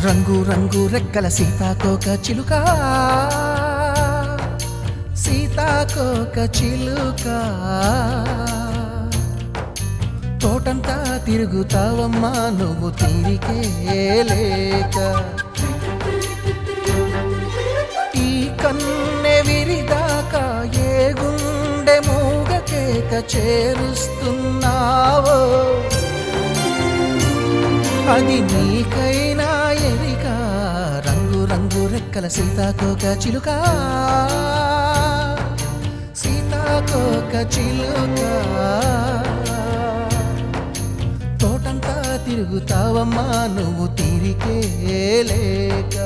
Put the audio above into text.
రంగు రంగు రెక్కల సీతాకోక చిలుక, సీతాకోక చిలుక, తోటంతా తిరుగుతావమ్మా నువ్వు తీరికే లేక. ఈ కన్నె విరిదాకా ఏ గుండె మూగ కేక చేరుస్తున్నావో, అది నీకైనా ఎరిక. రంగు రంగు రెక్కల సీతాకోక చిలుక, సీతాకోక చిలుక, తోటంతా తిరుగుతావమ్మా నువ్వు తీరికే లేక.